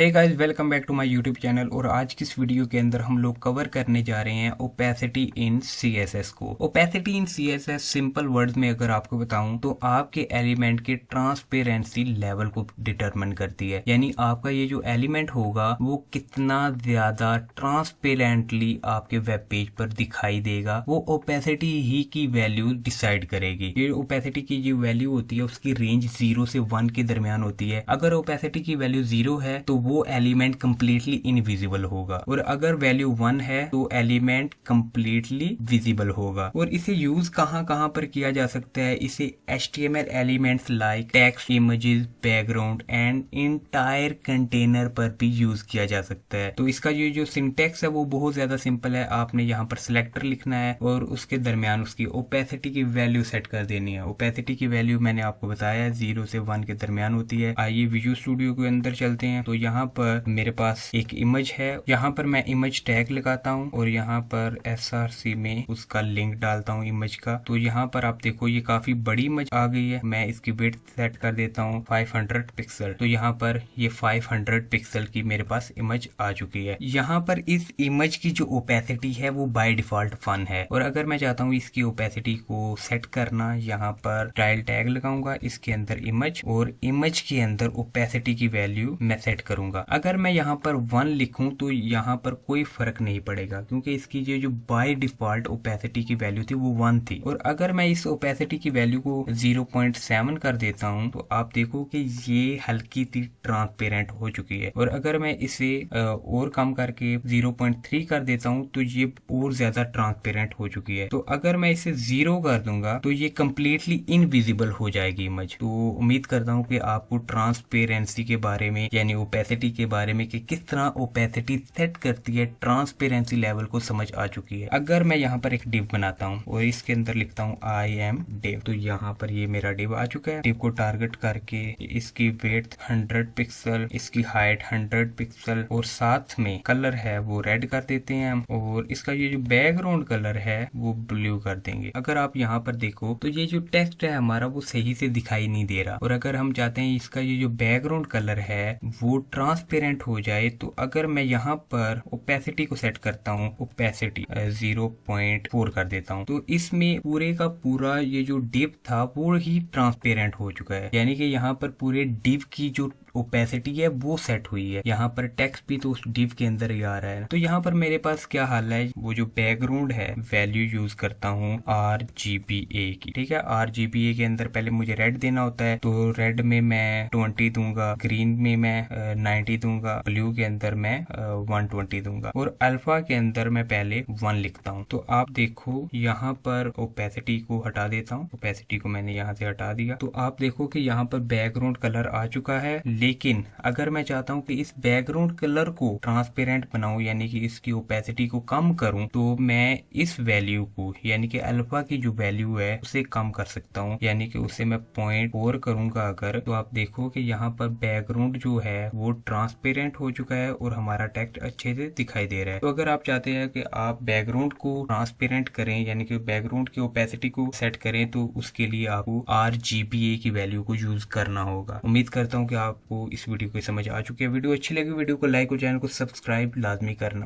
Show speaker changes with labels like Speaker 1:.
Speaker 1: Hey guys, welcome back to my YouTube channel. और आज की इस वीडियो के अंदर हम लोग कवर करने जा रहे हैं ओपेसिटी इन सीएसएस को। ओपेसिटी इन सीएसएस सिंपल वर्ड्स में अगर आपको बताऊं तो आपके एलिमेंट के ट्रांसपेरेंसी लेवल को डिटरमिन करती है। यानी आपका ये जो एलिमेंट होगा वो कितना ज्यादा ट्रांसपेरेंटली आपके वेब पेज पर दिखाई देगा, वो ओपेसिटी ही की वैल्यू डिसाइड करेगी। ये ओपेसिटी की जो वैल्यू होती है उसकी रेंज 0 से 1 के दरमियान होती है। अगर ओपेसिटी की वैल्यू 0 है तो वो एलिमेंट कंप्लीटली इनविजिबल होगा, और अगर वैल्यू 1 है तो एलिमेंट कंप्लीटली विजिबल होगा। और इसे यूज कहाँ कहाँ पर किया जा सकता है? इसे HTML elements like text, images, background and entire container पर भी यूज किया जा सकता है। तो इसका ये जो सिंटेक्स है वो बहुत ज्यादा सिंपल है। आपने यहाँ पर सिलेक्टर लिखना है और उसके दरमियान उसकी ओपेसिटी की वैल्यू सेट कर देनी है। ओपेसिटी की वैल्यू मैंने आपको बताया 0 से 1 के दरमियान होती है। आइए विजुअल स्टूडियो के अंदर चलते हैं। तो यहाँ पर मेरे पास एक इमेज है, यहाँ पर मैं इमेज टैग लगाता हूँ और यहाँ पर SRC में उसका लिंक डालता हूँ इमेज का। तो यहाँ पर आप देखो ये काफी बड़ी इमेज आ गई है। मैं इसकी विड्थ सेट कर देता हूँ 500 पिक्सल। तो यहाँ पर ये 500 पिक्सल की मेरे पास इमेज आ चुकी है। यहाँ पर इस इमेज की जो ओपेसिटी है वो बाय डिफॉल्ट 1 है। और अगर मैं चाहता हूँ इसकी ओपेसिटी को सेट करना, यहाँ पर टाइल टैग लगाऊंगा, इसके अंदर इमेज, और इमेज के अंदर ओपेसिटी की वैल्यू मैं सेट करूंगा। अगर मैं यहाँ पर 1 लिखूं तो यहाँ पर कोई फर्क नहीं पड़ेगा, क्योंकि इसकी जो बाय डिफॉल्ट ओपेसिटी की वैल्यू थी वो 1 थी। और अगर मैं इस ओपेसिटी की वैल्यू को 0.7 कर देता हूँ तो आप देखो कि ये हल्की सी ट्रांसपेरेंट हो चुकी है। और अगर मैं इसे और कम करके 0.3 कर देता हूँ तो ये और ज्यादा ट्रांसपेरेंट हो चुकी है। तो अगर मैं इसे 0 कर दूंगा तो ये कम्प्लीटली इनविजिबल हो जाएगी इमेज। तो उम्मीद करता हूँ कि आपको ट्रांसपेरेंसी के बारे में यानी ओपेसिटी के बारे में कि किस तरह ओपेसिटी सेट करती है ट्रांसपेरेंसी लेवल को समझ आ चुकी है। अगर मैं यहाँ पर एक डिव बनाता हूँ और इसके अंदर लिखता हूँ आई एम डिव, तो यहाँ पर ये मेरा डिव आ चुका है। डिव को टारगेट करके इसकी विड्थ 100 पिक्सल, इसकी हाइट 100 पिक्सल, और साथ में कलर है वो रेड कर देते हैं हम, और इसका ये जो बैकग्राउंड कलर है वो ब्लू कर देंगे। अगर आप यहाँ पर देखो तो ये जो टेक्स्ट है हमारा वो सही से दिखाई नहीं दे रहा। और अगर हम चाहते हैं इसका ये जो बैकग्राउंड कलर है वो ट्रांसपेरेंट हो जाए, तो अगर मैं यहाँ पर ओपेसिटी को सेट करता हूँ, ओपेसिटी 0.4 कर देता हूँ, तो इसमें पूरे का पूरा ये जो डिव था वो ही ट्रांसपेरेंट हो चुका है। यानी कि यहाँ पर पूरे डिव की जो ओपेसिटी है वो सेट हुई है। यहाँ पर टेक्स्ट भी तो उस डिव के अंदर ही आ रहा है। तो यहाँ पर मेरे पास क्या हाल है, वो जो बैकग्राउंड है वैल्यू यूज करता हूँ RGBA की। ठीक है, RGBA के अंदर पहले मुझे रेड देना होता है, तो रेड में मैं 20 दूंगा, ग्रीन में मैं 90 दूंगा, ब्लू के अंदर मैं 120 दूंगा, और अल्फा के अंदर मैं पहले 1 लिखता हूँ। तो आप देखो यहाँ पर ओपेसिटी को हटा देता हूँ, ओपेसिटी को मैंने यहाँ से हटा दिया। तो आप देखो कि यहाँ पर बैकग्राउंड कलर आ चुका है। लेकिन अगर मैं चाहता हूं कि इस बैकग्राउंड कलर को ट्रांसपेरेंट बनाऊं, यानी कि इसकी ओपेसिटी को कम करूं, तो मैं इस वैल्यू को यानी कि अल्फा की जो वैल्यू है उसे कम कर सकता हूं। यानी कि उसे मैं 0.4 करूंगा अगर, तो आप देखो कि यहाँ पर बैकग्राउंड जो है वो ट्रांसपेरेंट हो चुका है और हमारा टेक्स्ट अच्छे से दिखाई दे रहा है। तो अगर आप चाहते हैं कि आप बैकग्राउंड को ट्रांसपेरेंट करें यानी कि बैकग्राउंड की ओपेसिटी को सेट करें, तो उसके लिए आपको RGBA की वैल्यू को यूज करना होगा। उम्मीद करता हूँ कि आप इस वीडियो को समझ आ चुकी है। वीडियो अच्छी लगी वीडियो को लाइक और चैनल को सब्सक्राइब लाजमी करना।